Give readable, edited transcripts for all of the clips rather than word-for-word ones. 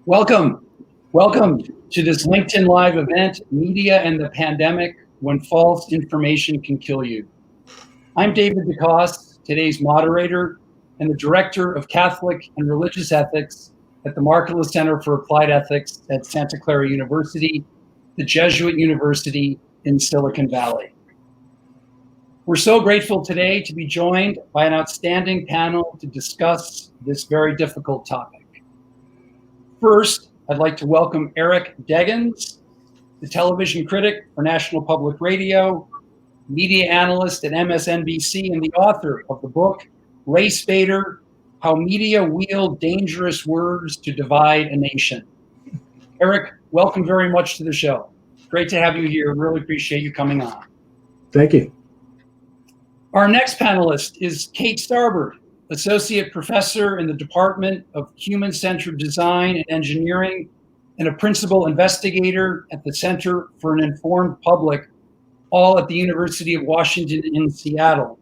Welcome. Welcome to this LinkedIn Live event, Media and the Pandemic, When False Information Can Kill You. I'm David DeCosse, today's moderator and the Director of Catholic and Religious Ethics at the Markkula Center for Applied Ethics at Santa Clara University, the Jesuit University in Silicon Valley. We're so grateful today to be joined by an outstanding panel to discuss this very difficult topic. First, I'd like to welcome Eric Deggans, the television critic for National Public Radio, media analyst at MSNBC, and the author of the book, Race Baiter: How Media Wield Dangerous Words to Divide a Nation. Eric, welcome very much to the show. Great to have you here. Really appreciate you coming on. Thank you. Our next panelist is Kate Starbird, Associate Professor in the Department of Human-Centered Design and Engineering and a Principal Investigator at the Center for an Informed Public, all at the University of Washington in Seattle.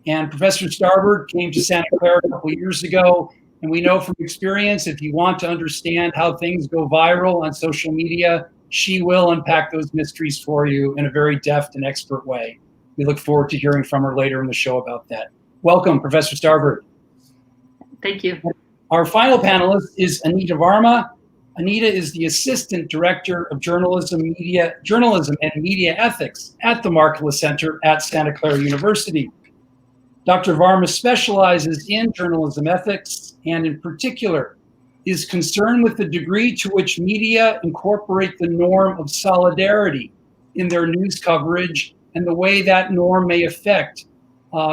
And Professor Starbird came to Santa Clara a couple of years ago, and we know from experience, if you want to understand how things go viral on social media, she will unpack those mysteries for you in a very deft and expert way. We look forward to hearing from her later in the show about that. Welcome, Professor Starbird. Thank you. Our final panelist is Anita Varma. Anita is the Assistant Director of Journalism and Media Ethics at the Markkula Center at Santa Clara University. Dr. Varma specializes in journalism ethics and in particular is concerned with the degree to which media incorporate the norm of solidarity in their news coverage and the way that norm may affect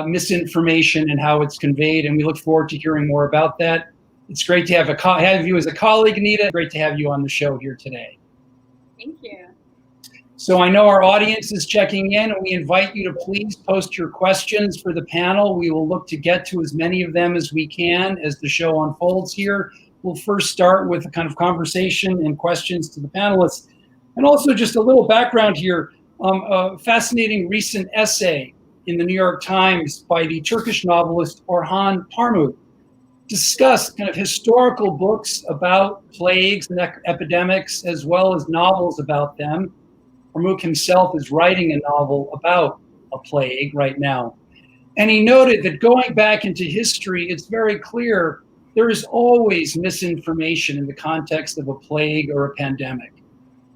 misinformation and how it's conveyed, and we look forward to hearing more about that. It's great to have you as a colleague, Anita. Great to have you on the show here today. Thank you. So I know our audience is checking in, and we invite you to please post your questions for the panel. We will look to get to as many of them as we can as the show unfolds here. We'll first start with a kind of conversation and questions to the panelists. And also just a little background here, a fascinating recent essay in the New York Times by the Turkish novelist Orhan Pamuk discussed kind of historical books about plagues and epidemics, as well as novels about them. Pamuk himself is writing a novel about a plague right now. And he noted that going back into history, it's very clear there is always misinformation in the context of a plague or a pandemic.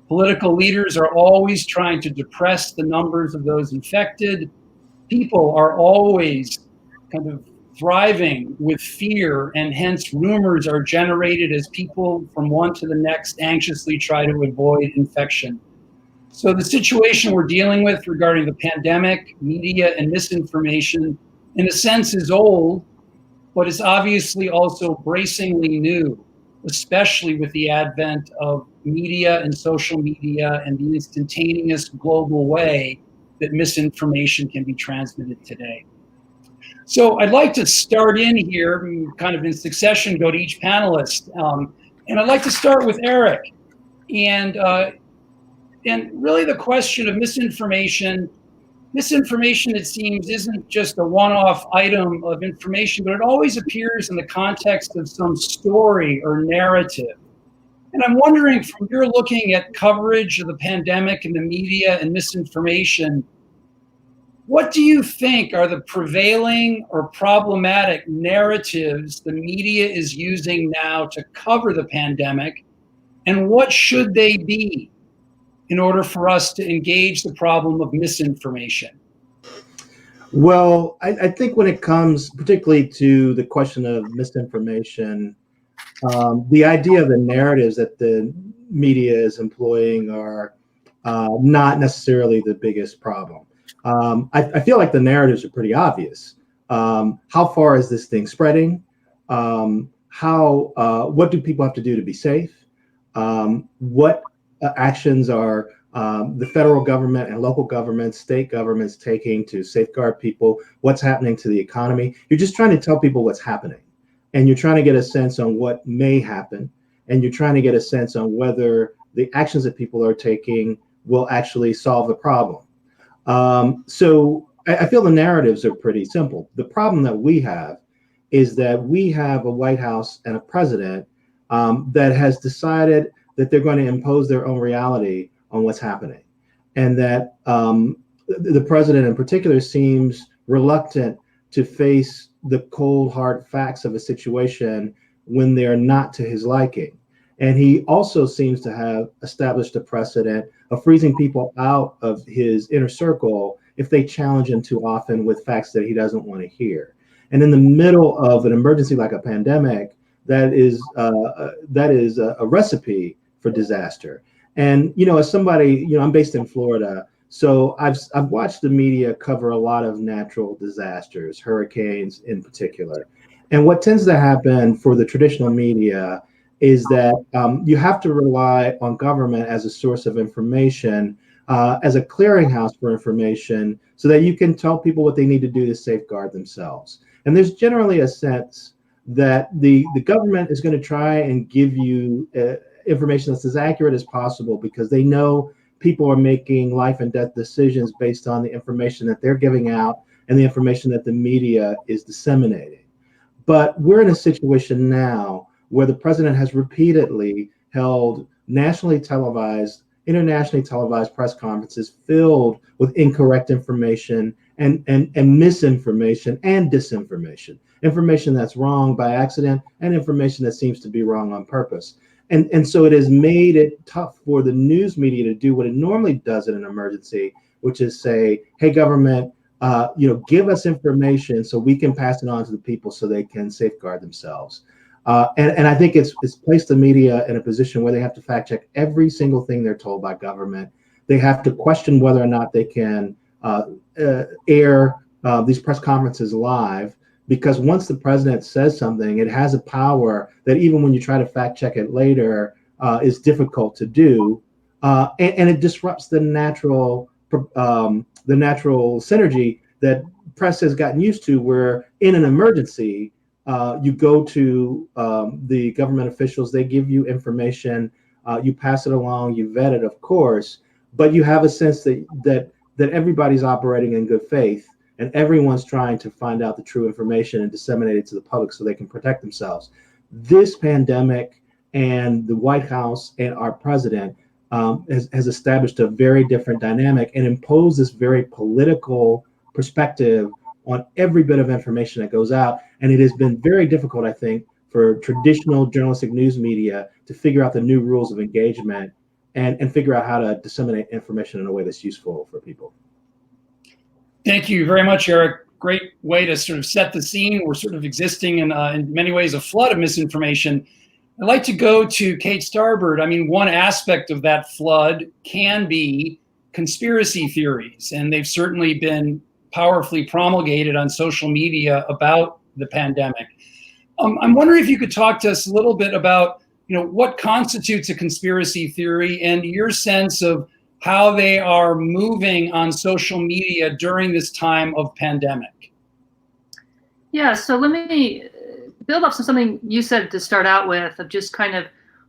Political leaders are always trying to depress the numbers of those infected. People are always kind of thriving with fear, and hence rumors are generated as people from one to the next anxiously try to avoid infection. So the situation we're dealing with regarding the pandemic, media, and misinformation, in a sense, is old, but it's obviously also bracingly new, especially with the advent of media and social media and the instantaneous global way that misinformation can be transmitted today. So I'd like to start in here, kind of in succession, go to each panelist. And I'd like to start with Eric. And really the question of misinformation. Misinformation, it seems, isn't just a one-off item of information, but it always appears in the context of some story or narrative. And I'm wondering, from your looking at coverage of the pandemic and the media and misinformation, what do you think are the prevailing or problematic narratives the media is using now to cover the pandemic? And what should they be in order for us to engage the problem of misinformation? Well, I think when it comes particularly to the question of misinformation, the idea of the narratives that the media is employing are not necessarily the biggest problem. I feel like the narratives are pretty obvious. How far is this thing spreading? What do people have to do to be safe? What actions are the federal government and local governments, state governments taking to safeguard people? What's happening to the economy? You're just trying to tell people what's happening. And you're trying to get a sense on what may happen. And you're trying to get a sense on whether the actions that people are taking will actually solve the problem. So I feel the narratives are pretty simple. The problem that we have is that we have a White House and a president that has decided that they're going to impose their own reality on what's happening, and that the president in particular seems reluctant to face the cold, hard facts of a situation when they're not to his liking. And he also seems to have established a precedent of freezing people out of his inner circle if they challenge him too often with facts that he doesn't want to hear. And in the middle of an emergency like a pandemic, that is a recipe for disaster. And as somebody, I'm based in Florida, so I've watched the media cover a lot of natural disasters, hurricanes in particular. And what tends to happen for the traditional media is that you have to rely on government as a source of information, as a clearinghouse for information, so that you can tell people what they need to do to safeguard themselves. And there's generally a sense that the government is going to try and give you information that's as accurate as possible, because they know people are making life and death decisions based on the information that they're giving out and the information that the media is disseminating. But we're in a situation now where the president has repeatedly held nationally televised, internationally televised press conferences filled with incorrect information and misinformation and disinformation, information that's wrong by accident and information that seems to be wrong on purpose. And so it has made it tough for the news media to do what it normally does in an emergency, which is say, hey, government, give us information so we can pass it on to the people so they can safeguard themselves. And I think it's placed the media in a position where they have to fact check every single thing they're told by government. They have to question whether or not they can air these press conferences live, because once the president says something, it has a power that even when you try to fact check it later is difficult to do, and it disrupts the natural synergy that press has gotten used to, where in an emergency, you go to the government officials, they give you information, you pass it along, you vet it, of course, but you have a sense that everybody's operating in good faith and everyone's trying to find out the true information and disseminate it to the public so they can protect themselves. This pandemic and the White House and our president has established a very different dynamic and imposed this very political perspective on every bit of information that goes out. And it has been very difficult, I think, for traditional journalistic news media to figure out the new rules of engagement and figure out how to disseminate information in a way that's useful for people. Thank you very much, Eric. Great way to sort of set the scene. We're sort of existing in many ways a flood of misinformation. I'd like to go to Kate Starbird. I mean, one aspect of that flood can be conspiracy theories, and they've certainly been powerfully promulgated on social media about the pandemic. I'm wondering if you could talk to us a little bit about, what constitutes a conspiracy theory and your sense of how they are moving on social media during this time of pandemic. Yeah, so let me build off something you said to start out with, of just kind of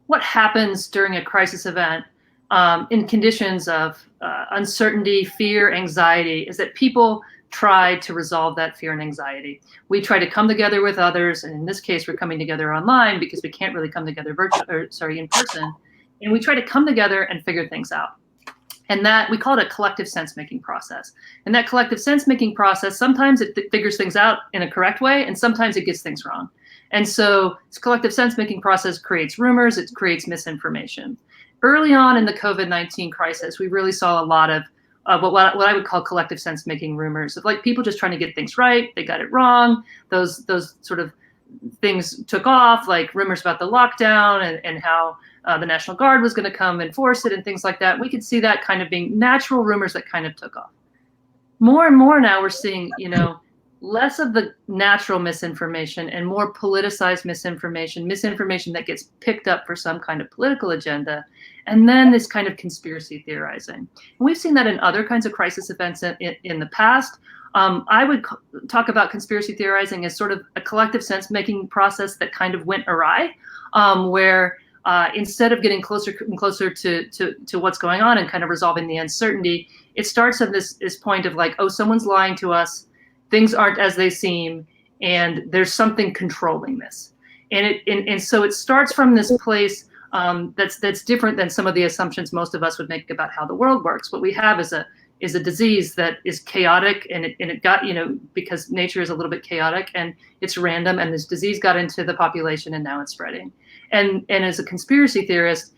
what happens during a crisis event in conditions of uncertainty, fear, anxiety, is that people try to resolve that fear and anxiety. We try to come together with others, and in this case, we're coming together online because we can't really come together in person, and we try to come together and figure things out. And that we call it a collective sense-making process. And that collective sense-making process, sometimes it figures things out in a correct way, and sometimes it gets things wrong. And so this collective sense-making process creates rumors, it creates misinformation. Early on in the COVID-19 crisis, we really saw a lot of what I would call collective sense-making rumors, of like people just trying to get things right, they got it wrong. Those sort of things took off, like rumors about the lockdown and how the National Guard was going to come enforce it and things like that. We could see that kind of being natural rumors that kind of took off. More and more now we're seeing, less of the natural misinformation and more politicized misinformation that gets picked up for some kind of political agenda, and then this kind of conspiracy theorizing. And we've seen that in other kinds of crisis events in the past. I would talk about conspiracy theorizing as sort of a collective sense-making process that kind of went awry, where instead of getting closer and closer to what's going on and kind of resolving the uncertainty, it starts at this point of like, oh, someone's lying to us, things aren't as they seem, and there's something controlling this. And so it starts from this place that's different than some of the assumptions most of us would make about how the world works. What we have is a disease that is chaotic, and it got, because nature is a little bit chaotic and it's random, and this disease got into the population and now it's spreading. And as a conspiracy theorist,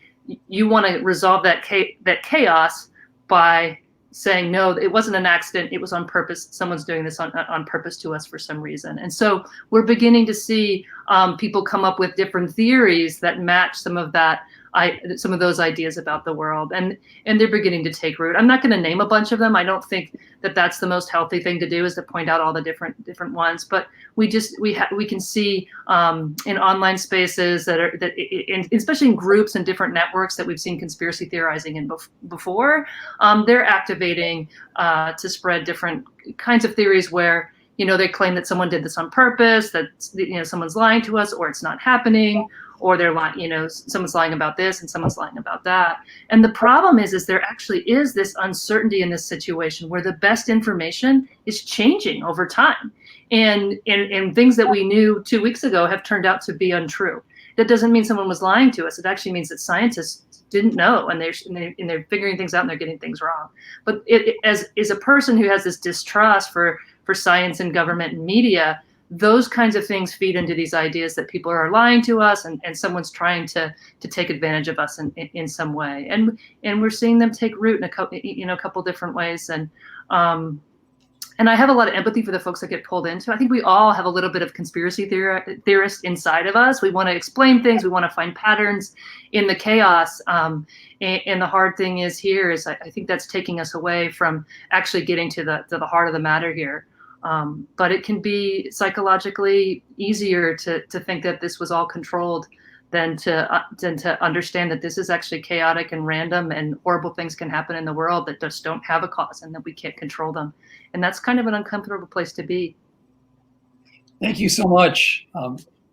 you want to resolve that chaos by saying, no, it wasn't an accident, it was on purpose. Someone's doing this on purpose to us for some reason. And so we're beginning to see people come up with different theories that match some of those ideas about the world, and they're beginning to take root. I'm not going to name a bunch of them. I don't think that that's the most healthy thing to do, is to point out all the different ones. But we can see in online spaces that especially in groups and different networks that we've seen conspiracy theorizing in before, they're activating to spread different kinds of theories where they claim that someone did this on purpose, that someone's lying to us, or it's not happening, or they're lying, someone's lying about this and someone's lying about that. And the problem is there actually is this uncertainty in this situation where the best information is changing over time. And things that we knew 2 weeks ago have turned out to be untrue. That doesn't mean someone was lying to us. It actually means that scientists didn't know, and they're figuring things out and they're getting things wrong. But as a person who has this distrust for science and government and media, those kinds of things feed into these ideas that people are lying to us, and someone's trying to take advantage of us in some way. And we're seeing them take root in a couple different ways. And I have a lot of empathy for the folks that get pulled into. I think we all have a little bit of conspiracy theorist inside of us. We want to explain things. We want to find patterns in the chaos. And the hard thing is I think that's taking us away from actually getting to the heart of the matter here. But it can be psychologically easier to think that this was all controlled than to understand that this is actually chaotic and random, and horrible things can happen in the world that just don't have a cause and that we can't control them. And that's kind of an uncomfortable place to be. Thank you so much,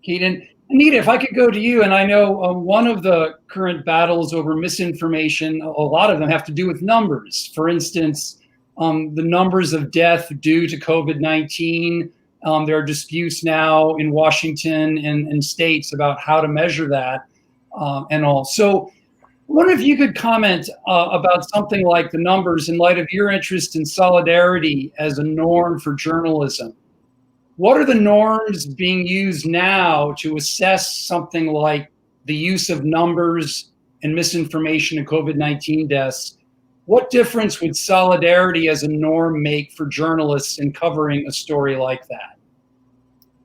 Kate. And Anita, if I could go to you, and I know one of the current battles over misinformation, a lot of them have to do with numbers. For instance, the numbers of death due to COVID-19. There are disputes now in Washington and states about how to measure that and all. So I wonder if you could comment about something like the numbers in light of your interest in solidarity as a norm for journalism. What are the norms being used now to assess something like the use of numbers and misinformation in COVID-19 deaths? What difference would solidarity as a norm make for journalists in covering a story like that?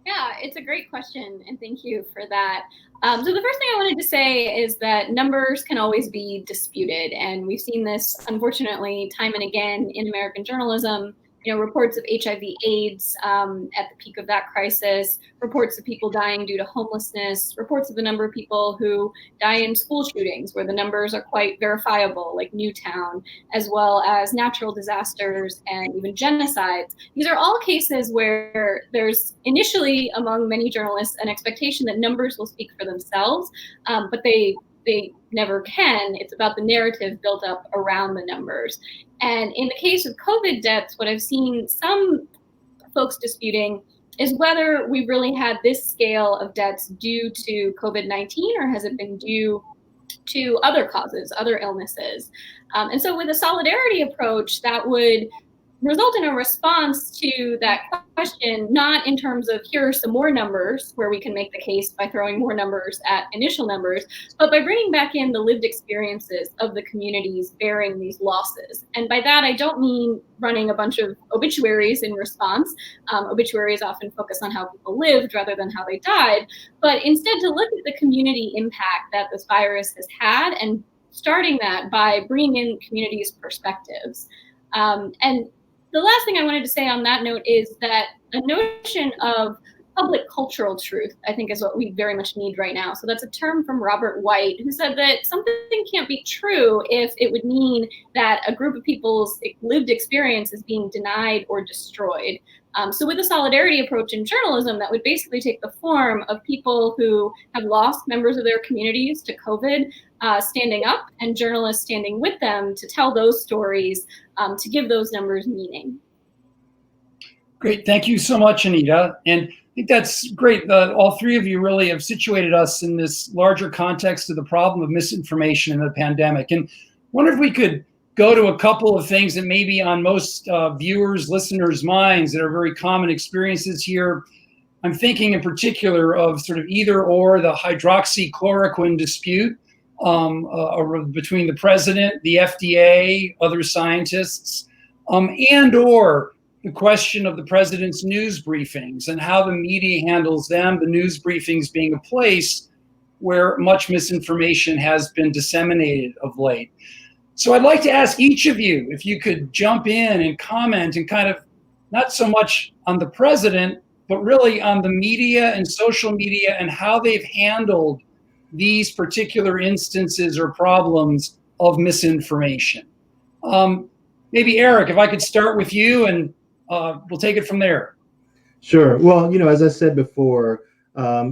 Yeah, it's a great question, and thank you for that. So the first thing I wanted to say is that numbers can always be disputed, and we've seen this, unfortunately, time and again in American journalism. Reports of HIV/AIDS at the peak of that crisis, reports of people dying due to homelessness, reports of the number of people who die in school shootings where the numbers are quite verifiable, like Newtown, as well as natural disasters and even genocides. These are all cases where there's initially, among many journalists, an expectation that numbers will speak for themselves, but they never can. It's about the narrative built up around the numbers. And in the case of COVID deaths, what I've seen some folks disputing is whether we really had this scale of deaths due to COVID-19, or has it been due to other causes, other illnesses. And so with a solidarity approach, that would result in a response to that question, not in terms of here are some more numbers where we can make the case by throwing more numbers at initial numbers, but by bringing back in the lived experiences of the communities bearing these losses. And by that, I don't mean running a bunch of obituaries in response. Obituaries often focus on how people lived rather than how they died, but instead to look at the community impact that this virus has had, and starting that by bringing in communities' perspectives. And the last thing I wanted to say on that note is that the notion of public cultural truth, I think, is what we very much need right now. So that's a term from Robert White, who said that something can't be true if it would mean that a group of people's lived experience is being denied or destroyed. So with a solidarity approach in journalism, that would basically take the form of people who have lost members of their communities to COVID standing up, and journalists standing with them to tell those stories, to give those numbers meaning. Great, thank you so much, Anita. And think that's great. All three of you really have situated us in this larger context of the problem of misinformation in the pandemic. And wonder if we could go to a couple of things that may be on most viewers, listeners' minds that are very common experiences here. I'm thinking in particular of sort of either or the hydroxychloroquine dispute between the president, the FDA, other scientists, and or the question of the president's news briefings and how the media handles them, the news briefings being a place where much misinformation has been disseminated of late. So I'd like to ask each of you if you could jump in and comment and kind of not so much on the president, but really on the media and social media and how they've handled these particular instances or problems of misinformation. Maybe Eric, if I could start with you, and we'll take it from there. Sure. Well, as I said before,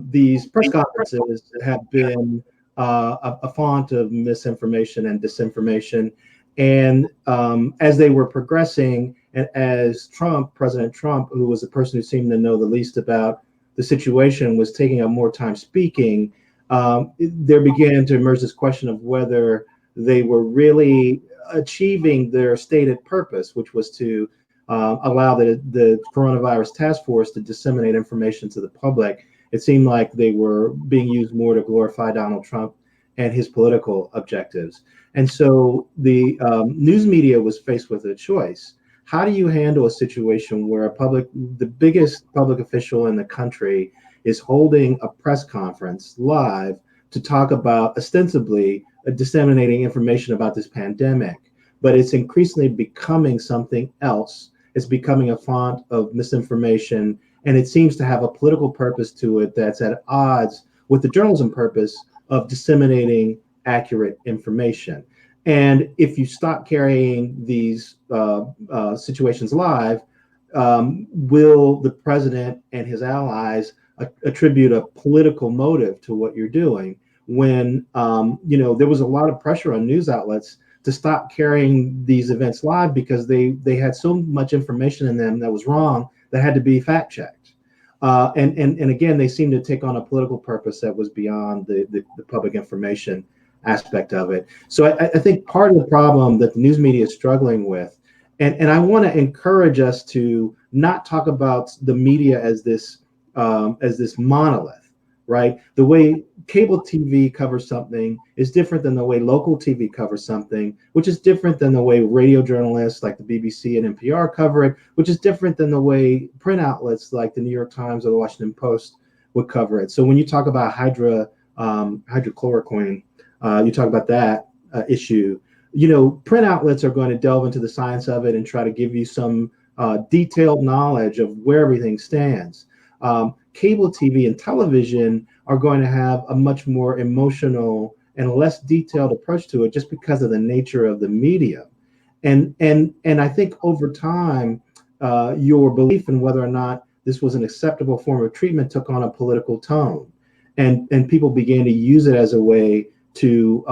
these press conferences have been a font of misinformation and disinformation. And as they were progressing, and as President Trump, who was the person who seemed to know the least about the situation, was taking up more time speaking, there began to emerge this question of whether they were really achieving their stated purpose, which was to allow the coronavirus task force to disseminate information to the public. It seemed like they were being used more to glorify Donald Trump and his political objectives. And so the news media was faced with a choice. How do you handle a situation where the biggest public official in the country is holding a press conference live to talk about ostensibly disseminating information about this pandemic, but it's increasingly becoming something else? It's becoming a font of misinformation, and it seems to have a political purpose to it that's at odds with the journalism purpose of disseminating accurate information. And if you stop carrying these situations live, will the president and his allies attribute a political motive to what you're doing? When there was a lot of pressure on news outlets to stop carrying these events live because they had so much information in them that was wrong that had to be fact checked. And again, they seemed to take on a political purpose that was beyond the public information aspect of it. So I think part of the problem that the news media is struggling with, and I want to encourage us to not talk about the media as this monolith, right? The way cable TV covers something is different than the way local TV covers something, which is different than the way radio journalists like the BBC and NPR cover it, which is different than the way print outlets like the New York Times or the Washington Post would cover it. So when you talk about hydrochloroquine, you talk about that issue, print outlets are going to delve into the science of it and try to give you some detailed knowledge of where everything stands. Cable TV and television are going to have a much more emotional and less detailed approach to it just because of the nature of the medium. And I think over time, your belief in whether or not this was an acceptable form of treatment took on a political tone. And people began to use it as a way to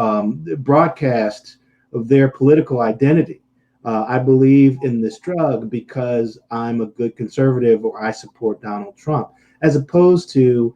broadcast their political identity. I believe in this drug because I'm a good conservative or I support Donald Trump, as opposed to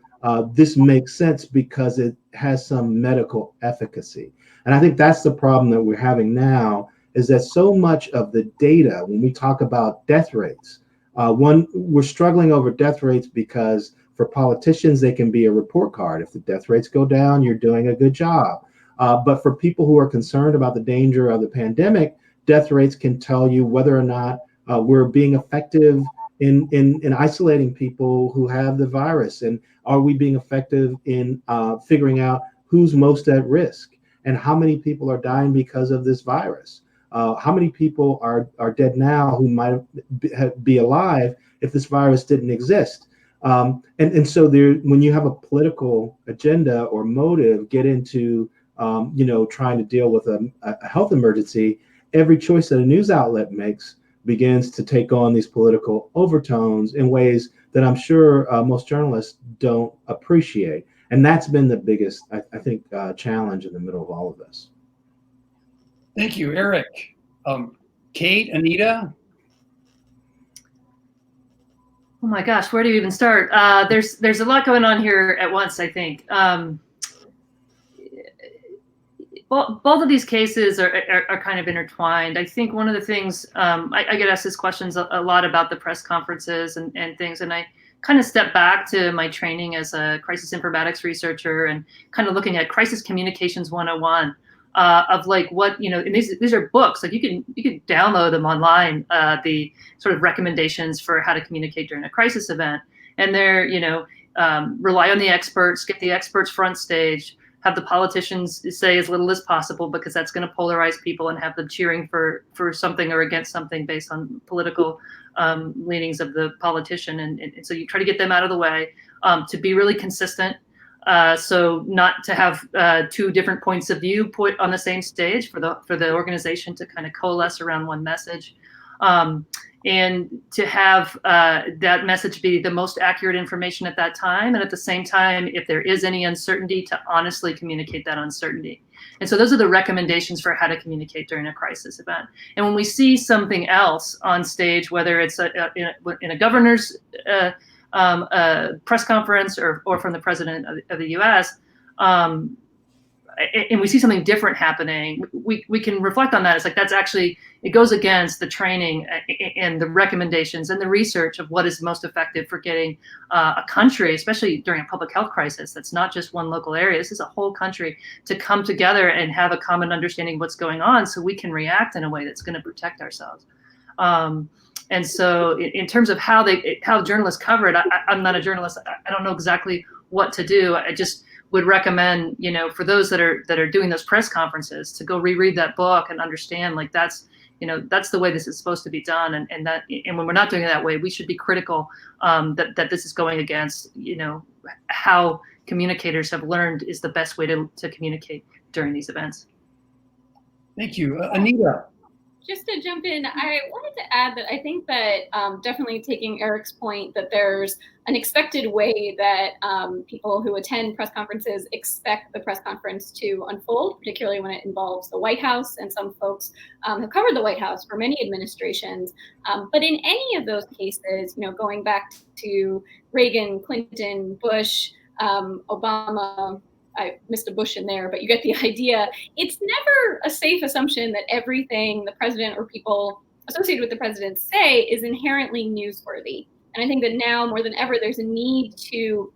this makes sense because it has some medical efficacy. And I think that's the problem that we're having now, is that so much of the data, when we talk about death rates, we're struggling over death rates because for politicians, they can be a report card. If the death rates go down, you're doing a good job. But for people who are concerned about the danger of the pandemic, death rates can tell you whether or not we're being effective in isolating people who have the virus, and are we being effective in figuring out who's most at risk and how many people are dying because of this virus. How many people are dead now who might be alive if this virus didn't exist? And so when you have a political agenda or motive get into trying to deal with a health emergency, every choice that a news outlet makes begins to take on these political overtones in ways that I'm sure most journalists don't appreciate. And that's been the biggest, I think, challenge in the middle of all of this. Thank you, Eric. Kate, Anita? Oh my gosh, where do you even start? There's a lot going on here at once, I think. Both of these cases are kind of intertwined. I think one of the things, I get asked these questions a lot about the press conferences and things, and I kind of step back to my training as a crisis informatics researcher and kind of looking at crisis communications 101 of like what, and these are books, like you can download them online, the sort of recommendations for how to communicate during a crisis event. And they're, rely on the experts, get the experts front stage, have the politicians say as little as possible because that's going to polarize people and have them cheering for something or against something based on political leanings of the politician. And so you try to get them out of the way, to be really consistent. So not to have two different points of view put on the same stage for the organization to kind of coalesce around one message. And to have that message be the most accurate information at that time. And at the same time, if there is any uncertainty, to honestly communicate that uncertainty. And so those are the recommendations for how to communicate during a crisis event. And when we see something else on stage, whether it's in a governor's press conference or from the president of the US, and we see something different happening, we can reflect on that. It's like, that's actually, it goes against the training and the recommendations and the research of what is most effective for getting a country, especially during a public health crisis, that's not just one local area, this is a whole country, to come together and have a common understanding of what's going on so we can react in a way that's going to protect ourselves. And so in terms of how journalists cover it, I'm not a journalist. I don't know exactly what to do. I just would recommend, for those that are doing those press conferences, to go reread that book and understand, like, that's the way this is supposed to be done. And when we're not doing it that way, we should be critical that this is going against, how communicators have learned is the best way to communicate during these events. Thank you. Anita. Just to jump in, I wanted to add that I think that definitely taking Eric's point that there's an expected way that people who attend press conferences expect the press conference to unfold, particularly when it involves the White House. And some folks have covered the White House for many administrations. But in any of those cases, going back to Reagan, Clinton, Bush, Obama, I missed a Bush in there, but you get the idea. It's never a safe assumption that everything the president or people associated with the president say is inherently newsworthy. And I think that now more than ever, there's a need to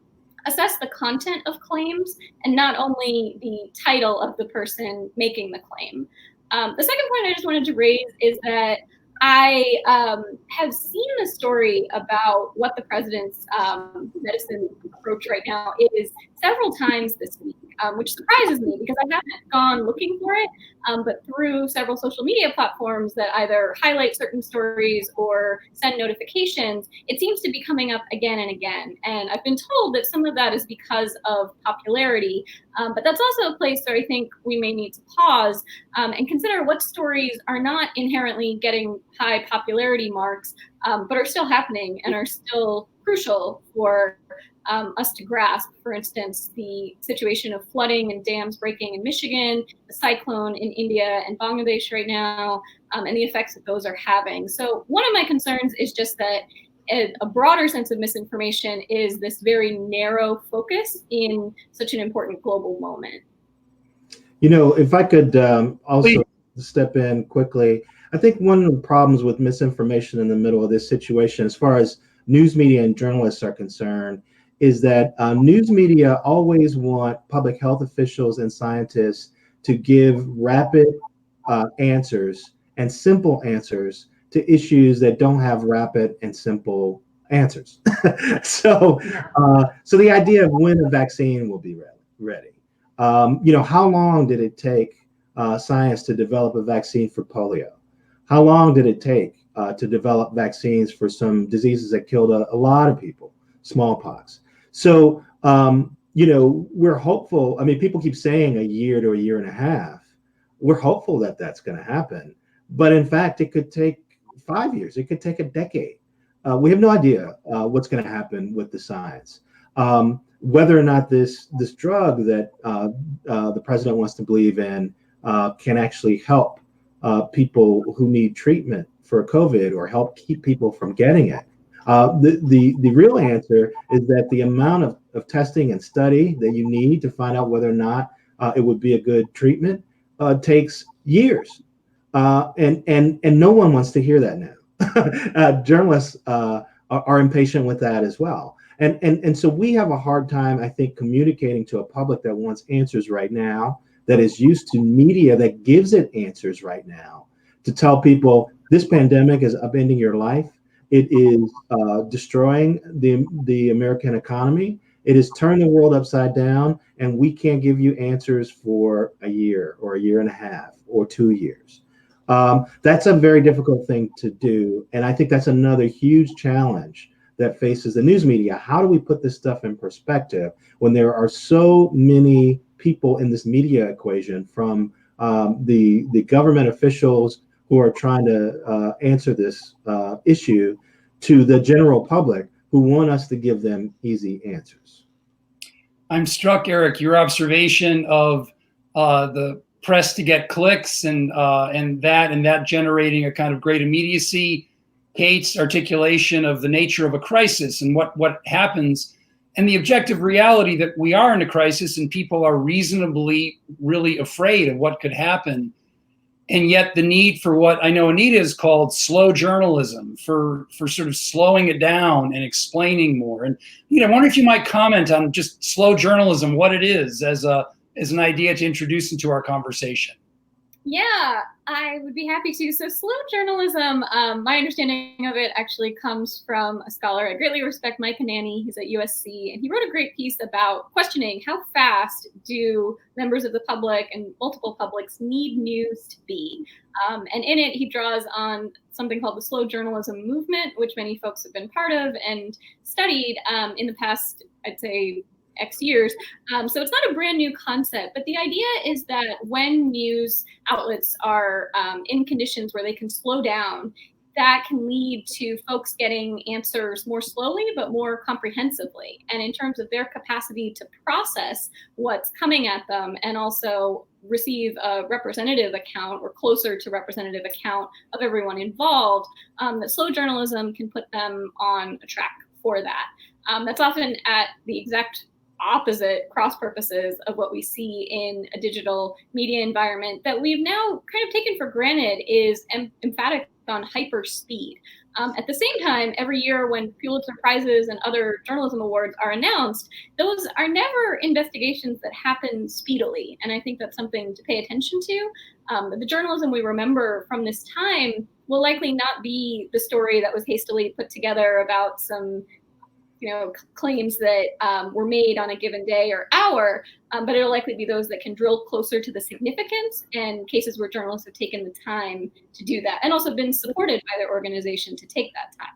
assess the content of claims and not only the title of the person making the claim. The second point I just wanted to raise is that I have seen the story about what the president's medicine approach right now is several times this week, which surprises me because I haven't gone looking for it, but through several social media platforms that either highlight certain stories or send notifications, it seems to be coming up again and again. And I've been told that some of that is because of popularity, but that's also a place where I think we may need to pause and consider what stories are not inherently getting high popularity marks, but are still happening and are still crucial for us to grasp. For instance, the situation of flooding and dams breaking in Michigan, the cyclone in India and Bangladesh right now, and the effects that those are having. So one of my concerns is just that a broader sense of misinformation is this very narrow focus in such an important global moment. If I could also step in quickly, I think one of the problems with misinformation in the middle of this situation, as far as news media and journalists are concerned, is that news media always want public health officials and scientists to give rapid answers and simple answers to issues that don't have rapid and simple answers. So the idea of when a vaccine will be ready. How long did it take science to develop a vaccine for polio? How long did it take to develop vaccines for some diseases that killed a lot of people, smallpox? So, we're hopeful. I mean, people keep saying a year to a year and a half. We're hopeful that that's going to happen. But in fact, it could take 5 years. It could take a decade. We have no idea what's going to happen with the science. Whether or not this drug that the president wants to believe in can actually help people who need treatment for COVID or help keep people from getting it. The real answer is that the amount of testing and study that you need to find out whether or not it would be a good treatment takes years. And no one wants to hear that now. Journalists are impatient with that as well. And so we have a hard time, I think, communicating to a public that wants answers right now, that is used to media that gives it answers right now, to tell people this pandemic is upending your life. It is destroying the American economy. It has turned the world upside down, and we can't give you answers for a year or a year and a half or 2 years. That's a very difficult thing to do. And I think that's another huge challenge that faces the news media. How do we put this stuff in perspective when there are so many people in this media equation, from the government officials who are trying to answer this issue to the general public who want us to give them easy answers? I'm struck, Eric, your observation of the press to get clicks and that generating a kind of great immediacy. Kate's articulation of the nature of a crisis and what happens, and the objective reality that we are in a crisis and people are reasonably really afraid of what could happen. And yet the need for what I know Anita has called slow journalism, for sort of slowing it down and explaining more. And I wonder if you might comment on just slow journalism, what it is as an idea to introduce into our conversation. Yeah, I would be happy to. So slow journalism, my understanding of it actually comes from a scholar I greatly respect, Mike Anani. He's at USC, and he wrote a great piece about questioning how fast do members of the public and multiple publics need news to be. And in it, he draws on something called the slow journalism movement, which many folks have been part of and studied in the past, I'd say, X years. So it's not a brand new concept, but the idea is that when news outlets are in conditions where they can slow down, that can lead to folks getting answers more slowly, but more comprehensively. And in terms of their capacity to process what's coming at them and also receive a representative account or closer to representative account of everyone involved, that slow journalism can put them on a track for that. That's often at the exact opposite cross purposes of what we see in a digital media environment that we've now kind of taken for granted is emphatic on hyper speed. At the same time, every year when Pulitzer Prizes and other journalism awards are announced, those are never investigations that happen speedily. And I think that's something to pay attention to. The journalism we remember from this time will likely not be the story that was hastily put together about some claims that were made on a given day or hour, but it'll likely be those that can drill closer to the significance and cases where journalists have taken the time to do that and also been supported by their organization to take that time.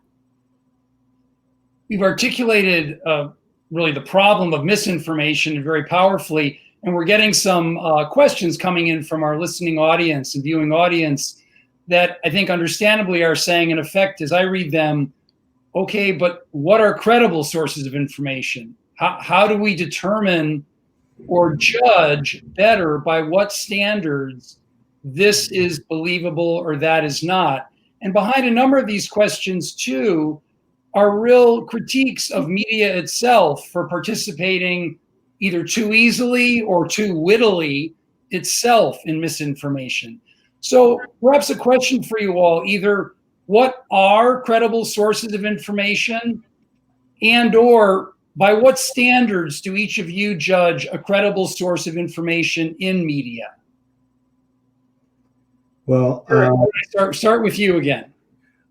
We've articulated really the problem of misinformation very powerfully, and we're getting some questions coming in from our listening audience and viewing audience that I think understandably are saying, in effect, as I read them, okay, but what are credible sources of information? How do we determine or judge better by what standards this is believable or that is not? And behind a number of these questions, too, are real critiques of media itself for participating either too easily or too wittily itself in misinformation. So perhaps a question for you all, either what are credible sources of information, and or by what standards do each of you judge a credible source of information in media? Well, start with you again.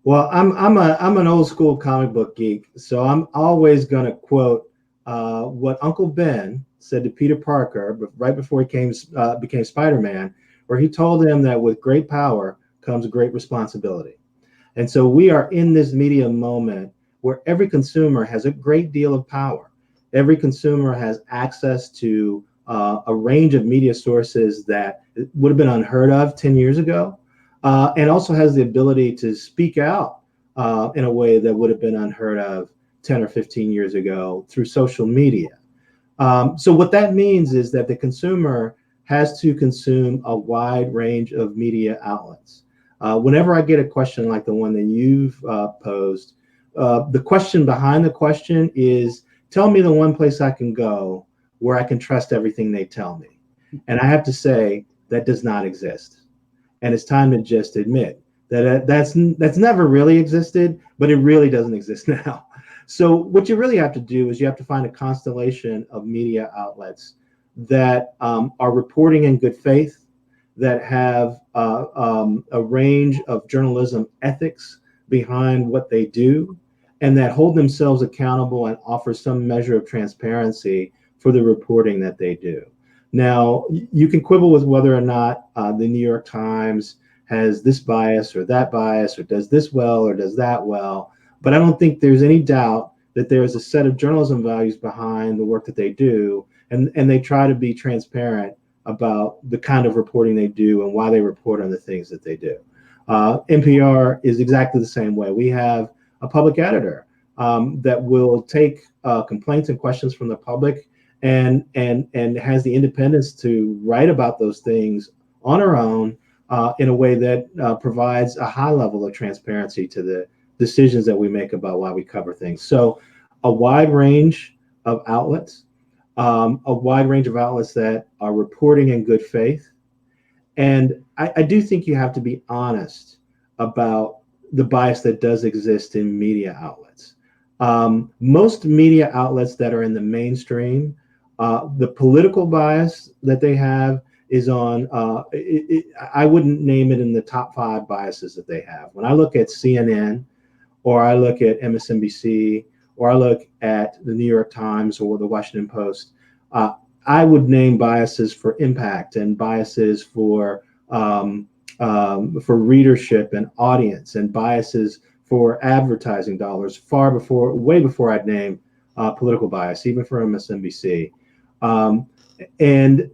Well, I'm an old school comic book geek, so I'm always going to quote what Uncle Ben said to Peter Parker right before he became Spider-Man, where he told him that with great power comes great responsibility. And so we are in this media moment where every consumer has a great deal of power. Every consumer has access to a range of media sources that would have been unheard of 10 years ago, and also has the ability to speak out in a way that would have been unheard of 10 or 15 years ago through social media. So what that means is that the consumer has to consume a wide range of media outlets. Whenever I get a question like the one that you've posed, the question behind the question is, tell me the one place I can go where I can trust everything they tell me. And I have to say that does not exist. And it's time to just admit that that's never really existed, but it really doesn't exist now. So what you really have to do is you have to find a constellation of media outlets that are reporting in good faith, that have a range of journalism ethics behind what they do, and that hold themselves accountable and offer some measure of transparency for the reporting that they do. Now, you can quibble with whether or not the New York Times has this bias or that bias, or does this well or does that well, but I don't think there's any doubt that there's a set of journalism values behind the work that they do, and they try to be transparent about the kind of reporting they do and why they report on the things that they do. NPR is exactly the same way. We have a public editor that will take complaints and questions from the public and has the independence to write about those things on her own in a way that provides a high level of transparency to the decisions that we make about why we cover things. So a wide range of outlets, that are reporting in good faith. And I do think you have to be honest about the bias that does exist in media outlets. Most media outlets that are in the mainstream, the political bias that they have is on, I wouldn't name it in the top 5 biases that they have. When I look at CNN, or I look at MSNBC, or I look at the New York Times or the Washington Post, I would name biases for impact and biases for readership and audience, and biases for advertising dollars way before I'd name political bias, even for MSNBC. And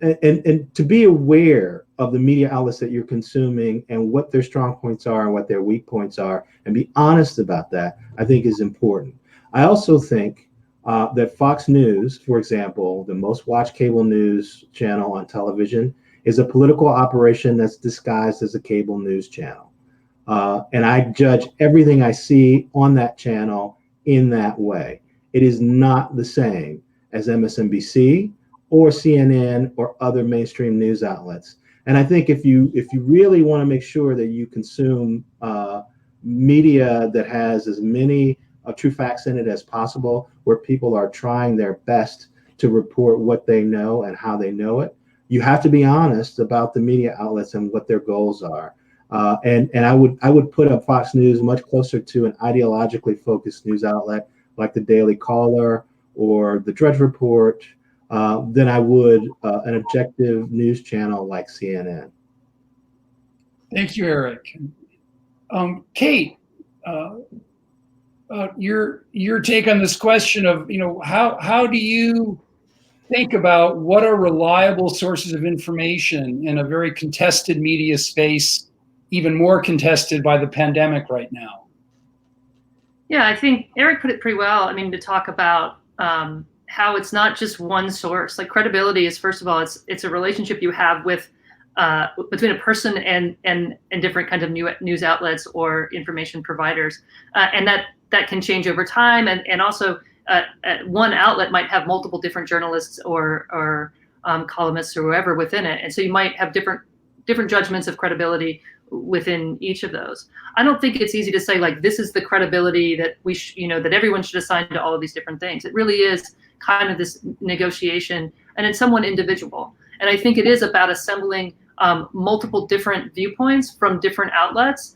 to be aware of the media outlets that you're consuming and what their strong points are and what their weak points are, and be honest about that, I think is important. I also think that Fox News, for example, the most watched cable news channel on television, is a political operation that's disguised as a cable news channel. And I judge everything I see on that channel in that way. It is not the same as MSNBC or CNN or other mainstream news outlets. And I think if you really want to make sure that you consume media that has as many true facts in it as possible, where people are trying their best to report what they know and how they know it, you have to be honest about the media outlets and what their goals are. And I would put up Fox News much closer to an ideologically focused news outlet like the Daily Caller or the Drudge Report than I would an objective news channel like CNN. Thank you, Eric. Kate, your take on this question of, how do you think about what are reliable sources of information in a very contested media space, even more contested by the pandemic right now? Yeah, I think Eric put it pretty well. I mean, to talk about how it's not just one source. Like, credibility is, first of all, it's a relationship you have with between a person and different kinds of news outlets or information providers, and that can change over time. And also, one outlet might have multiple different journalists or columnists or whoever within it, and so you might have different judgments of credibility within each of those. I don't think it's easy to say, like, this is the credibility that that everyone should assign to all of these different things. It really is kind of this negotiation, and it's somewhat individual. And I think it is about assembling multiple different viewpoints from different outlets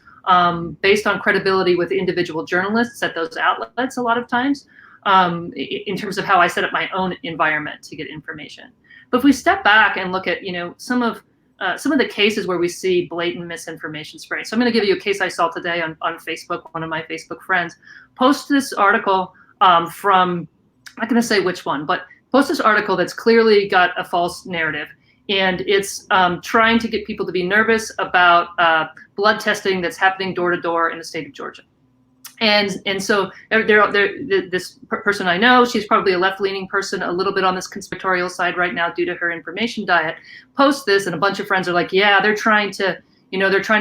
based on credibility with individual journalists at those outlets a lot of times, in terms of how I set up my own environment to get information. But if we step back and look at some of the cases where we see blatant misinformation spread. So I'm going to give you a case I saw today on Facebook. One of my Facebook friends posted this article from, I'm not going to say which one, but post this article that's clearly got a false narrative. And it's trying to get people to be nervous about blood testing that's happening door to door in the state of Georgia. And so this person I know, she's probably a left-leaning person, a little bit on this conspiratorial side right now due to her information diet, posts this, and a bunch of friends are like, yeah, they're trying to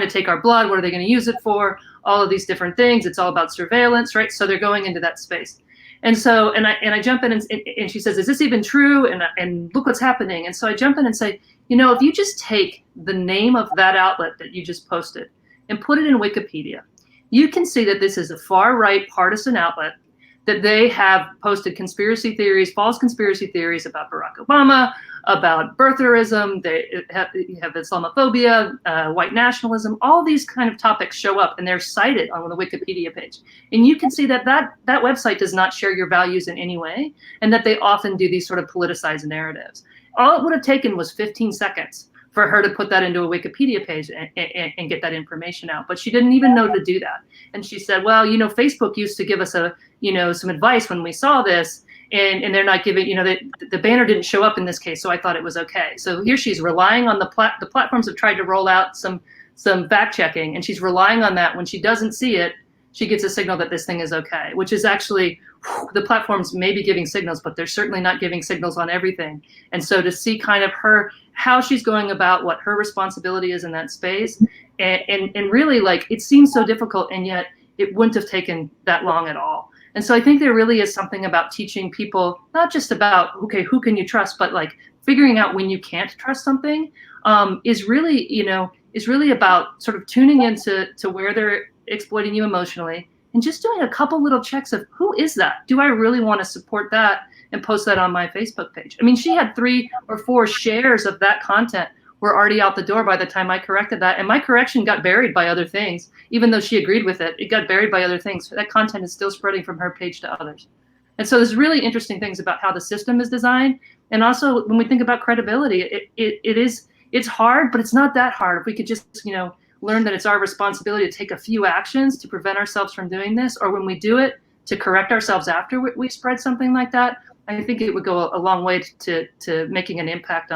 take our blood. What are they going to use it for? all of these different things. It's all about surveillance, right? So they're going into that space. And so, and I jump in and she says, is this even true? And look what's happening. And so I jump in and say, if you just take the name of that outlet that you just posted and put it in Wikipedia, you can see that this is a far-right partisan outlet, that they have posted conspiracy theories, false conspiracy theories about Barack Obama, about birtherism, they have Islamophobia, white nationalism, all these kind of topics show up and they're cited on the Wikipedia page. And you can see that that website does not share your values in any way, and that they often do these sort of politicized narratives. All it would have taken was 15 seconds for her to put that into a Wikipedia page and get that information out. But she didn't even know to do that. And she said, well, Facebook used to give us some advice when we saw this, and they're not giving, the banner didn't show up in this case, so I thought it was okay. So here she's relying on the platforms have tried to roll out some fact checking, and she's relying on that. When she doesn't see it, she gets a signal that this thing is okay, which is actually, the platforms may be giving signals, but they're certainly not giving signals on everything. And so to see kind of how she's going about what her responsibility is in that space, and really, like, it seems so difficult, and yet it wouldn't have taken that long at all. And so I think there really is something about teaching people, not just about, okay, who can you trust, but like figuring out when you can't trust something, is really about sort of tuning into where they're exploiting you emotionally, and just doing a couple little checks of, who is that? Do I really want to support that and post that on my Facebook page? I mean, she had 3 or 4 shares of that content were already out the door by the time I corrected that. And my correction got buried by other things. Even though she agreed with it, it got buried by other things. That content is still spreading from her page to others. And so there's really interesting things about how the system is designed. And also when we think about credibility, it's hard, but it's not that hard. If we could just, learn that it's our responsibility to take a few actions to prevent ourselves from doing this, or when we do it, to correct ourselves after we spread something like that, I think it would go a long way to making an impact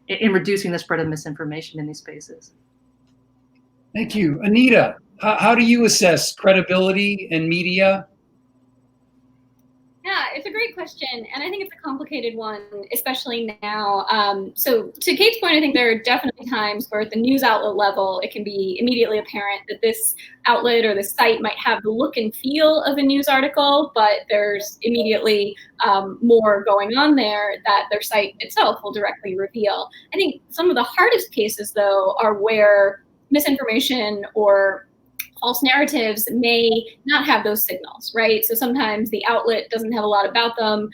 in reducing the spread of misinformation in these spaces. Thank you. Anita, how do you assess credibility in media? Yeah, it's a great question, and I think it's a complicated one, especially now. So to Kate's point, I think there are definitely times where at the news outlet level, it can be immediately apparent that this outlet or this site might have the look and feel of a news article, but there's immediately more going on there that their site itself will directly reveal. I think some of the hardest cases, though, are where misinformation or false narratives may not have those signals, right? So sometimes the outlet doesn't have a lot about them,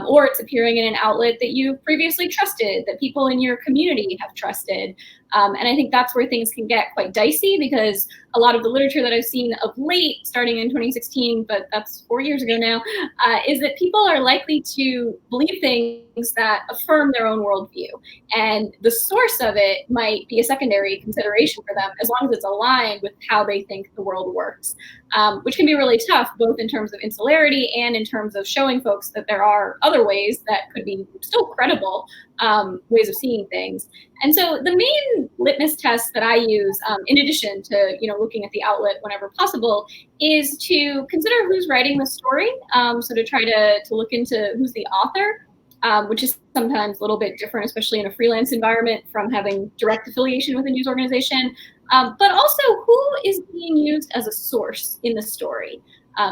or it's appearing in an outlet that you previously trusted, that people in your community have trusted. And I think that's where things can get quite dicey, because a lot of the literature that I've seen of late, starting in 2016, but that's 4 years ago now, is that people are likely to believe things that affirm their own worldview. And the source of it might be a secondary consideration for them, as long as it's aligned with how they think the world works, which can be really tough, both in terms of insularity and in terms of showing folks that there are other ways that could be still credible ways of seeing things. And so the main litmus test that I use, in addition to looking at the outlet whenever possible, is to consider who's writing the story. So to try to look into who's the author, which is sometimes a little bit different, especially in a freelance environment, from having direct affiliation with a news organization. But also who is being used as a source in the story.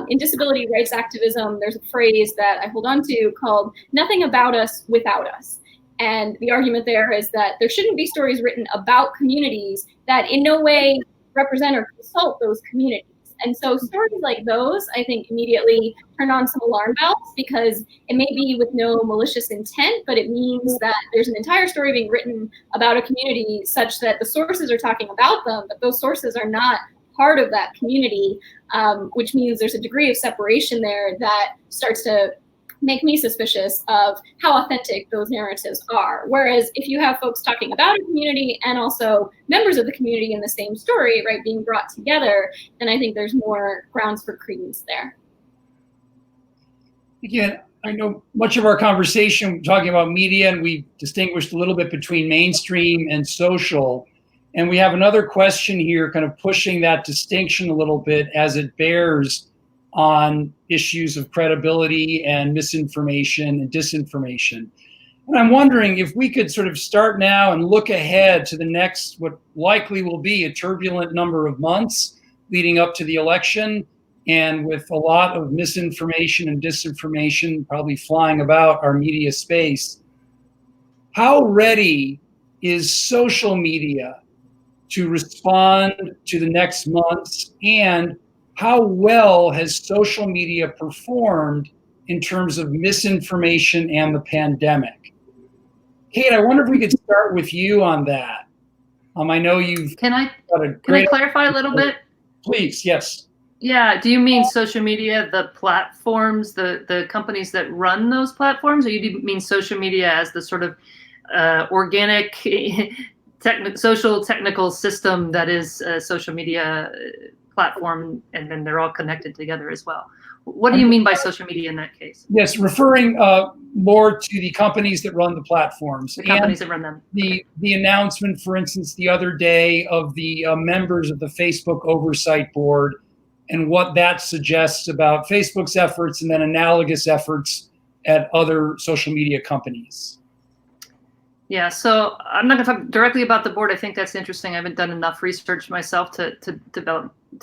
In disability rights activism, there's a phrase that I hold on to called "nothing about us without us." And the argument there is that there shouldn't be stories written about communities that in no way represent or consult those communities. And so stories like those, I think, immediately turn on some alarm bells, because it may be with no malicious intent, but it means that there's an entire story being written about a community such that the sources are talking about them, but those sources are not part of that community, which means there's a degree of separation there that starts to make me suspicious of how authentic those narratives are. Whereas if you have folks talking about a community and also members of the community in the same story, right, being brought together, then I think there's more grounds for credence there. Again, I know much of our conversation talking about media, and we distinguished a little bit between mainstream and social. And we have another question here kind of pushing that distinction a little bit as it bears on issues of credibility and misinformation and disinformation. And I'm wondering if we could sort of start now and look ahead to the next, what likely will be a turbulent number of months leading up to the election, and with a lot of misinformation and disinformation probably flying about our media space, how ready is social media to respond to the next months, and how well has social media performed in terms of misinformation and the pandemic? Kate, I wonder if we could start with you on that. I know you've Can I clarify a little bit? Please, yes. Yeah, do you mean social media, the platforms, the companies that run those platforms, or you mean social media as the sort of organic social technical system that is a social media platform, and then they're all connected together as well? What do you mean by social media in that case? Yes, referring more to the companies that run the platforms. The companies that run them. The announcement, for instance, the other day of the members of the Facebook Oversight Board, and what that suggests about Facebook's efforts and then analogous efforts at other social media companies. Yeah, so I'm not going to talk directly about the board. I think that's interesting. I haven't done enough research myself to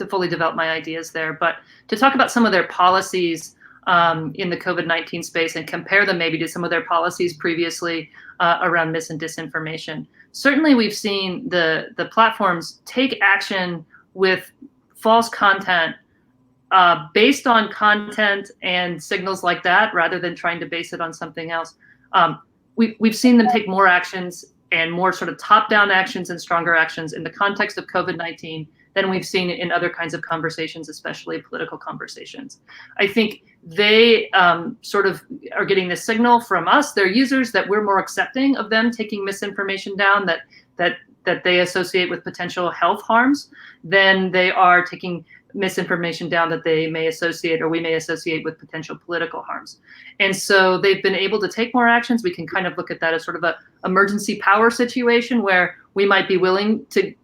fully develop my ideas there. But to talk about some of their policies in the COVID-19 space and compare them maybe to some of their policies previously around mis and disinformation. Certainly, we've seen the platforms take action with false content based on content and signals like that, rather than trying to base it on something else. We've seen them take more actions and more sort of top-down actions and stronger actions in the context of COVID-19 than we've seen in other kinds of conversations, especially political conversations. I think they sort of are getting the signal from us, their users, that we're more accepting of them taking misinformation down that they associate with potential health harms than they are taking misinformation down that they may associate, or we may associate, with potential political harms. And so they've been able to take more actions. We can kind of look at that as sort of a emergency power situation where we might be willing to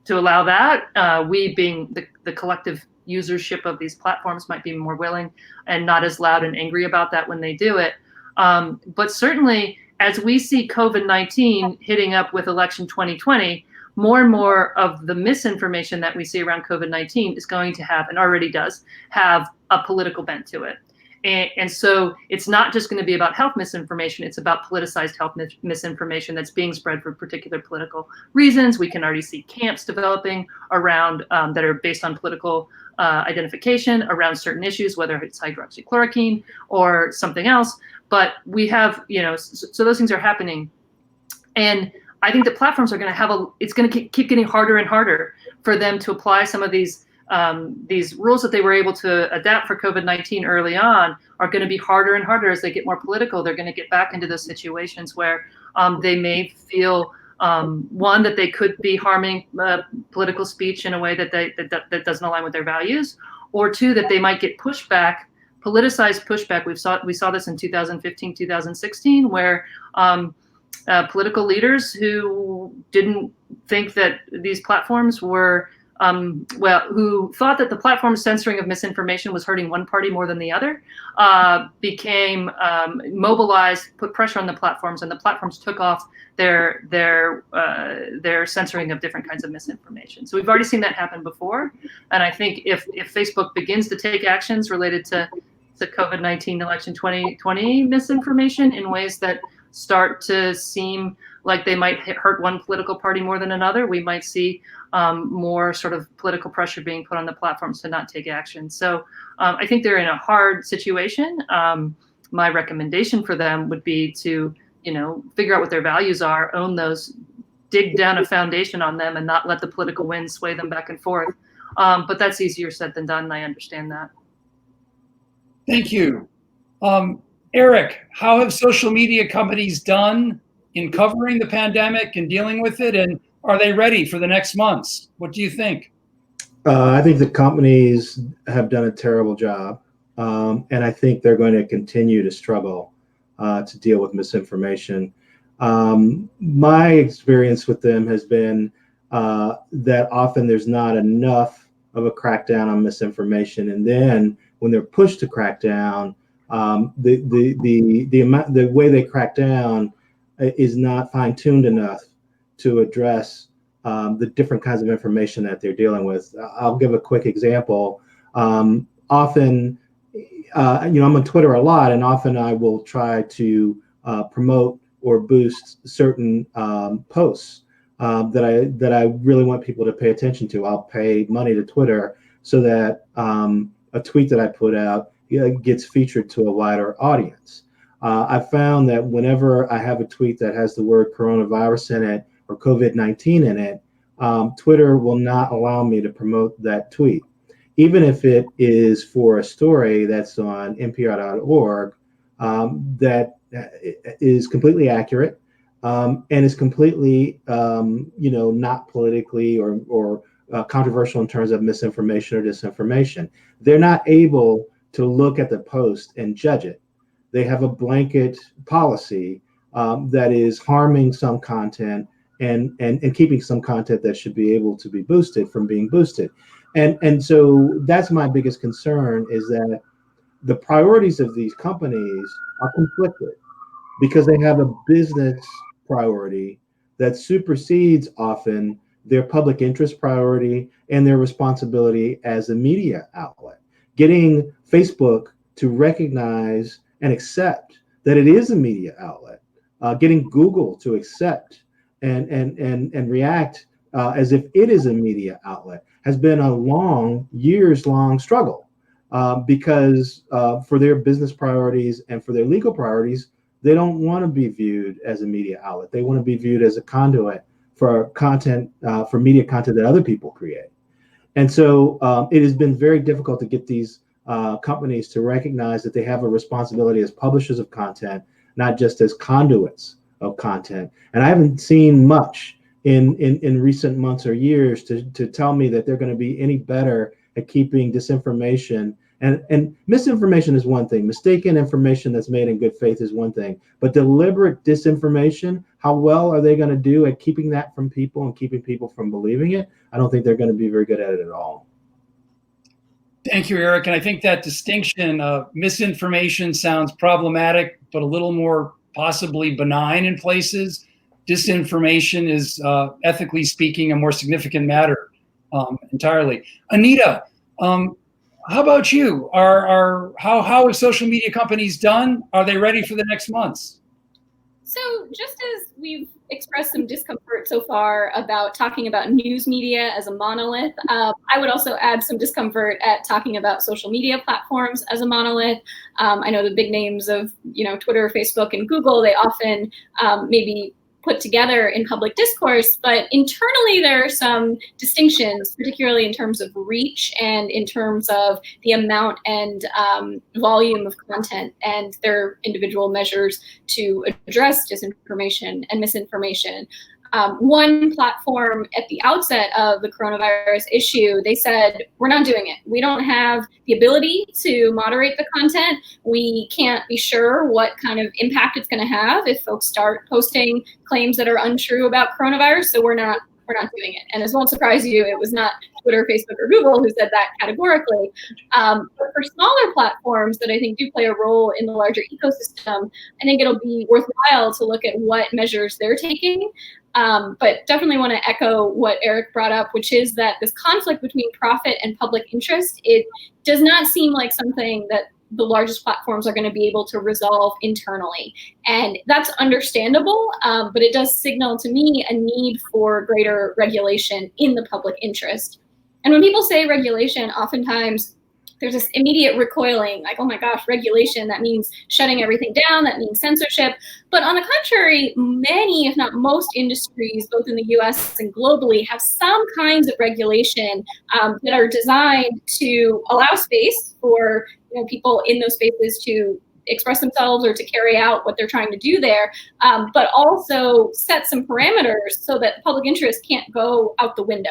allow that. We being the collective usership of these platforms might be more willing and not as loud and angry about that when they do it. But certainly, as we see COVID-19 hitting up with election 2020, more and more of the misinformation that we see around COVID-19 is going to have, and already does, have a political bent to it. And so it's not just going to be about health misinformation, it's about politicized health misinformation that's being spread for particular political reasons. We can already see camps developing around that are based on political identification around certain issues, whether it's hydroxychloroquine or something else. But we have, so those things are happening. And I think the platforms are going to it's going to keep getting harder and harder for them to apply some of these rules that they were able to adapt for COVID-19 early on are going to be harder and harder as they get more political. They're going to get back into those situations where they may feel, one, that they could be harming political speech in a way that doesn't align with their values, or two, that they might get pushback, politicized pushback. We saw this in 2015, 2016, where political leaders who didn't think that these platforms were, who thought that the platform censoring of misinformation was hurting one party more than the other, became mobilized, put pressure on the platforms, and the platforms took off their censoring of different kinds of misinformation. So we've already seen that happen before, and I think if Facebook begins to take actions related to COVID-19 election 2020 misinformation in ways that start to seem like they might hurt one political party more than another, we might see more sort of political pressure being put on the platforms to not take action. So I think they're in a hard situation. My recommendation for them would be to, figure out what their values are, own those, dig down a foundation on them, and not let the political wind sway them back and forth. But that's easier said than done, and I understand that. Thank you. Eric, how have social media companies done in covering the pandemic and dealing with it? And are they ready for the next months? What do you think? I think the companies have done a terrible job. And I think they're going to continue to struggle to deal with misinformation. My experience with them has been that often there's not enough of a crackdown on misinformation. And then when they're pushed to crack down, the way they crack down is not fine-tuned enough to address the different kinds of information that they're dealing with. I'll give a quick example. Often, I'm on Twitter a lot, and often I will try to promote or boost certain posts that I really want people to pay attention to. I'll pay money to Twitter so that a tweet that I put out gets featured to a wider audience. I found that whenever I have a tweet that has the word coronavirus in it or COVID-19 in it, Twitter will not allow me to promote that tweet, even if it is for a story that's on npr.org that is completely accurate and is completely, not politically or controversial in terms of misinformation or disinformation. They're not able to look at the post and judge it. They have a blanket policy that is harming some content and keeping some content that should be able to be boosted from being boosted. And so that's my biggest concern, is that the priorities of these companies are conflicted because they have a business priority that supersedes often their public interest priority and their responsibility as a media outlet. Getting Facebook to recognize and accept that it is a media outlet, getting Google to accept and react as if it is a media outlet has been a years-long struggle because for their business priorities and for their legal priorities, they don't want to be viewed as a media outlet. They want to be viewed as a conduit for content, for media content that other people create. And so it has been very difficult to get these companies to recognize that they have a responsibility as publishers of content, not just as conduits of content. And I haven't seen much in recent months or years to tell me that they're going to be any better at keeping disinformation. And misinformation is one thing. Mistaken information that's made in good faith is one thing. But deliberate disinformation, how well are they going to do at keeping that from people and keeping people from believing it? I don't think they're going to be very good at it at all. Thank you, Eric. And I think that distinction of misinformation sounds problematic, but a little more possibly benign in places. Disinformation is, ethically speaking, a more significant matter entirely. Anita, how about you? How are social media companies done? Are they ready for the next months? So just as we've expressed some discomfort so far about talking about news media as a monolith, I would also add some discomfort at talking about social media platforms as a monolith. I know the big names of Twitter, Facebook, and Google, they often maybe put together in public discourse, but internally there are some distinctions, particularly in terms of reach and in terms of the amount and volume of content and their individual measures to address disinformation and misinformation. One platform at the outset of the coronavirus issue, they said, we're not doing it. We don't have the ability to moderate the content. We can't be sure what kind of impact it's going to have if folks start posting claims that are untrue about coronavirus. So we're not doing it. And it won't surprise you, it was not Twitter, Facebook, or Google who said that categorically. But for smaller platforms that I think do play a role in the larger ecosystem, I think it'll be worthwhile to look at what measures they're taking. But definitely want to echo what Eric brought up, which is that this conflict between profit and public interest, it does not seem like something that the largest platforms are going to be able to resolve internally. And that's understandable, but it does signal to me a need for greater regulation in the public interest. And when people say regulation, oftentimes there's this immediate recoiling, like, oh my gosh, regulation, that means shutting everything down, that means censorship. But on the contrary, many, if not most industries, both in the US and globally, have some kinds of regulation that are designed to allow space for people in those spaces to express themselves or to carry out what they're trying to do there, but also set some parameters so that the public interest can't go out the window.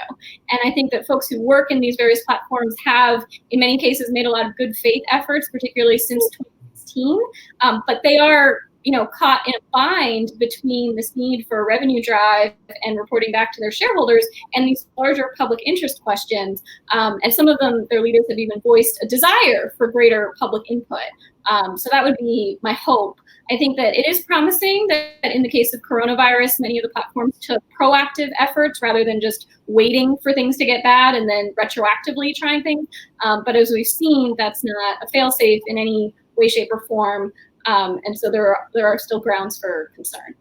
And I think that folks who work in these various platforms have, in many cases, made a lot of good faith efforts, particularly since 2016, but they are caught in a bind between this need for a revenue drive and reporting back to their shareholders and these larger public interest questions. And some of them, their leaders have even voiced a desire for greater public input. So that would be my hope. I think that it is promising that in the case of coronavirus, many of the platforms took proactive efforts rather than just waiting for things to get bad and then retroactively trying things. But as we've seen, that's not a fail-safe in any way, shape, or form. And so there are still grounds for concern.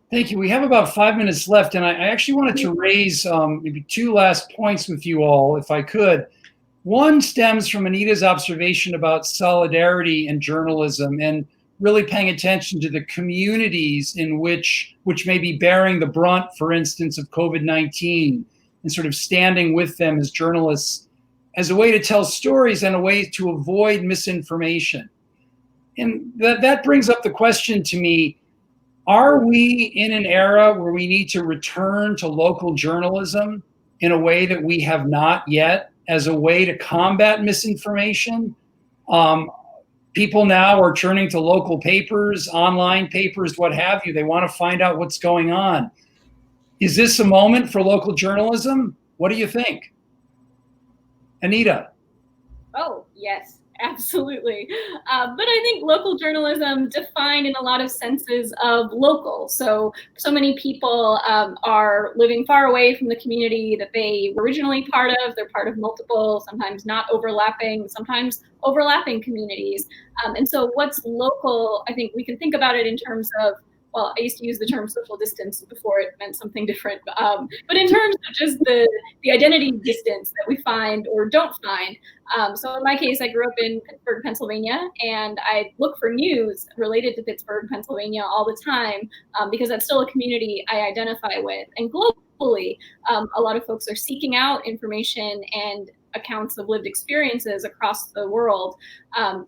Thank you. We have about 5 minutes left, and I actually wanted to raise maybe two last points with you all, if I could. One stems from Anita's observation about solidarity in journalism and really paying attention to the communities in which may be bearing the brunt, for instance, of COVID-19, and sort of standing with them as journalists as a way to tell stories and a way to avoid misinformation. And that brings up the question to me, are we in an era where we need to return to local journalism in a way that we have not yet, as a way to combat misinformation? People now are turning to local papers, online papers, what have you. They want to find out what's going on. Is this a moment for local journalism? What do you think? Anita? Oh, yes. Absolutely. But I think local journalism defined in a lot of senses of local. So many people are living far away from the community that they were originally part of. They're part of multiple, sometimes not overlapping, sometimes overlapping communities. And so what's local, I think we can think about it in terms of, well, I used to use the term social distance before it meant something different. But in terms of just the identity distance that we find or don't find. So in my case, I grew up in Pittsburgh, Pennsylvania, and I look for news related to Pittsburgh, Pennsylvania all the time because that's still a community I identify with. And globally, a lot of folks are seeking out information and accounts of lived experiences across the world.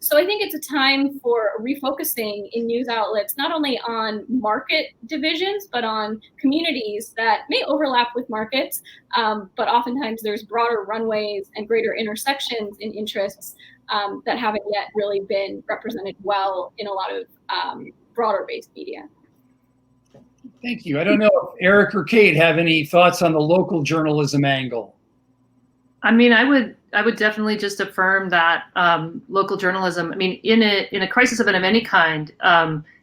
So I think it's a time for refocusing in news outlets, not only on market divisions, but on communities that may overlap with markets, but oftentimes there's broader runways and greater intersections in interests that haven't yet really been represented well in a lot of broader-based media. Thank you. I don't know if Eric or Kate have any thoughts on the local journalism angle. I mean, I would definitely just affirm that local journalism. I mean, in a crisis event of any kind,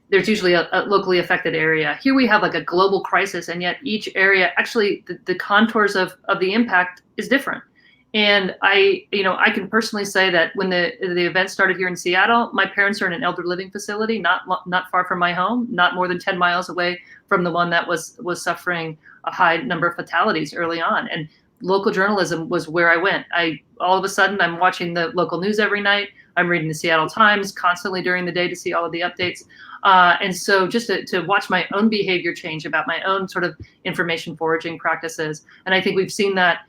there's usually a locally affected area. Here we have like a global crisis, and yet each area, actually, the contours of the impact is different. And I can personally say that when the event started here in Seattle, my parents are in an elder living facility, not far from my home, not more than 10 miles away from the one that was suffering a high number of fatalities early on. And local journalism was where I went. All of a sudden, I'm watching the local news every night. I'm reading the Seattle Times constantly during the day to see all of the updates. And so just to watch my own behavior change about my own sort of information foraging practices. And I think we've seen that,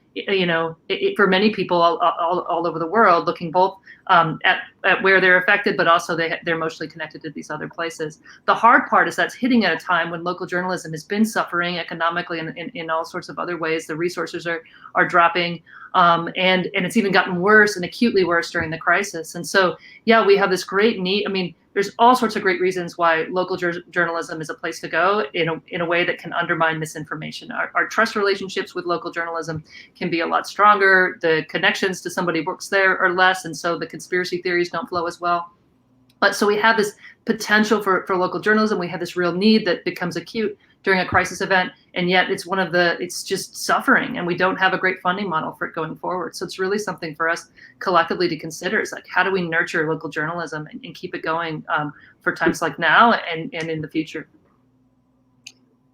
for many people all over the world, looking both at where they're affected, but also they're mostly connected to these other places. The hard part is that's hitting at a time when local journalism has been suffering economically and in all sorts of other ways. The resources are dropping, and it's even gotten worse and acutely worse during the crisis. And so, yeah, we have this great need. I mean, there's all sorts of great reasons why local journalism is a place to go in a way that can undermine misinformation. Our trust relationships with local journalism can be a lot stronger. The connections to somebody who works there are less, and so the conspiracy theories don't flow as well. But so we have this potential for local journalism. We have this real need that becomes acute during a crisis event, and yet it's just suffering, and we don't have a great funding model for it going forward. So it's really something for us collectively to consider. It's like, how do we nurture local journalism and keep it going for times like now and in the future?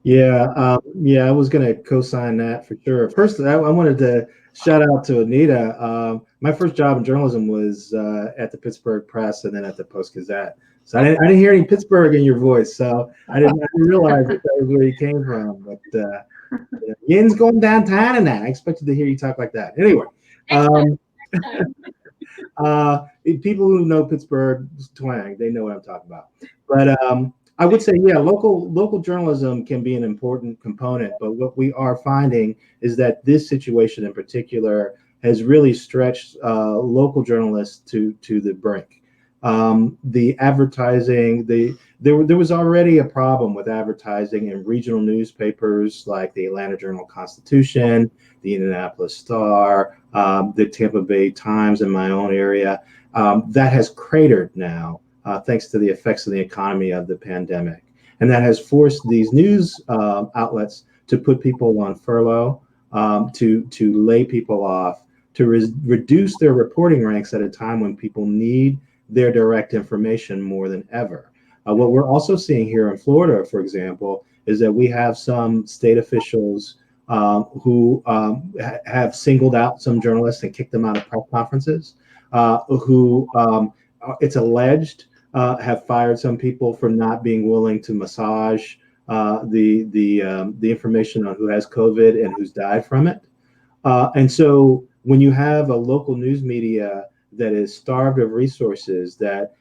Yeah, I was going to co-sign that for sure. First, I wanted to shout out to Anita. My first job in journalism was at the Pittsburgh Press and then at the Post-Gazette. So I didn't hear any Pittsburgh in your voice, so I didn't realize that was where you came from. But Yin's going downtown and that. I expected to hear you talk like that. Anyway, people who know Pittsburgh twang, they know what I'm talking about. But I would say, yeah, local journalism can be an important component. But what we are finding is that this situation in particular has really stretched local journalists to the brink. The advertising, there was already a problem with advertising in regional newspapers like the Atlanta Journal-Constitution, the Indianapolis Star, the Tampa Bay Times in my own area. That has cratered now thanks to the effects of the economy of the pandemic. And that has forced these news outlets to put people on furlough, to lay people off, to reduce their reporting ranks at a time when people need their direct information more than ever. What we're also seeing here in Florida, for example, is that we have some state officials who have singled out some journalists and kicked them out of press conferences, who it's alleged have fired some people for not being willing to massage the information on who has COVID and who's died from it. And so when you have a local news media that is starved of resources, that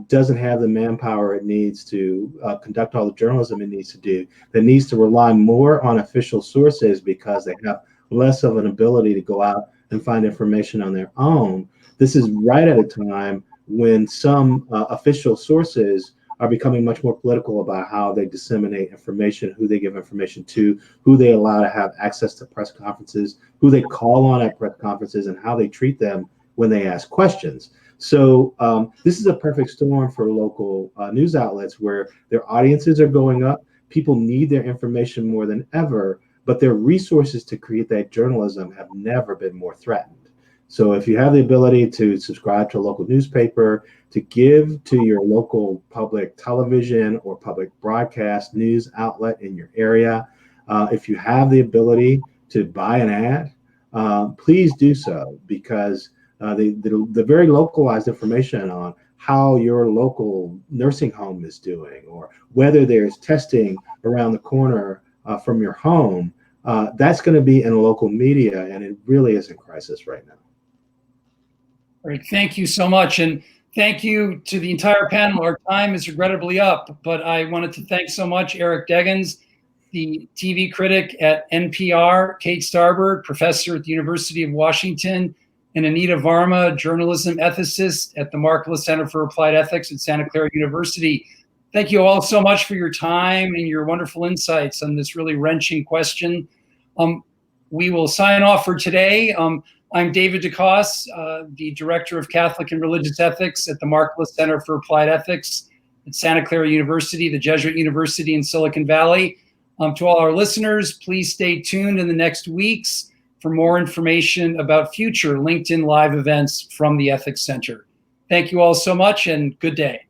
doesn't have the manpower it needs to conduct all the journalism it needs to do, that needs to rely more on official sources because they have less of an ability to go out and find information on their own, this is right at a time when some official sources are becoming much more political about how they disseminate information, who they give information to, who they allow to have access to press conferences, who they call on at press conferences, and how they treat them when they ask questions. So this is a perfect storm for local news outlets where their audiences are going up. People need their information more than ever, but their resources to create that journalism have never been more threatened. So if you have the ability to subscribe to a local newspaper, to give to your local public television or public broadcast news outlet in your area, if you have the ability to buy an ad, please do so, because the very localized information on how your local nursing home is doing, or whether there's testing around the corner from your home, that's going to be in local media, and it really is in crisis right now. All right, thank you so much. And thank you to the entire panel. Our time is regrettably up, but I wanted to thank so much Eric Deggans, the TV critic at NPR, Kate Starbird, professor at the University of Washington, and Anita Varma, journalism ethicist at the Markkula Center for Applied Ethics at Santa Clara University. Thank you all so much for your time and your wonderful insights on this really wrenching question. We will sign off for today. I'm David DeCosse, the Director of Catholic and Religious Ethics at the Markkula Center for Applied Ethics at Santa Clara University, the Jesuit University in Silicon Valley. To all our listeners, please stay tuned in the next weeks for more information about future LinkedIn Live events from the Ethics Center. Thank you all so much, and good day.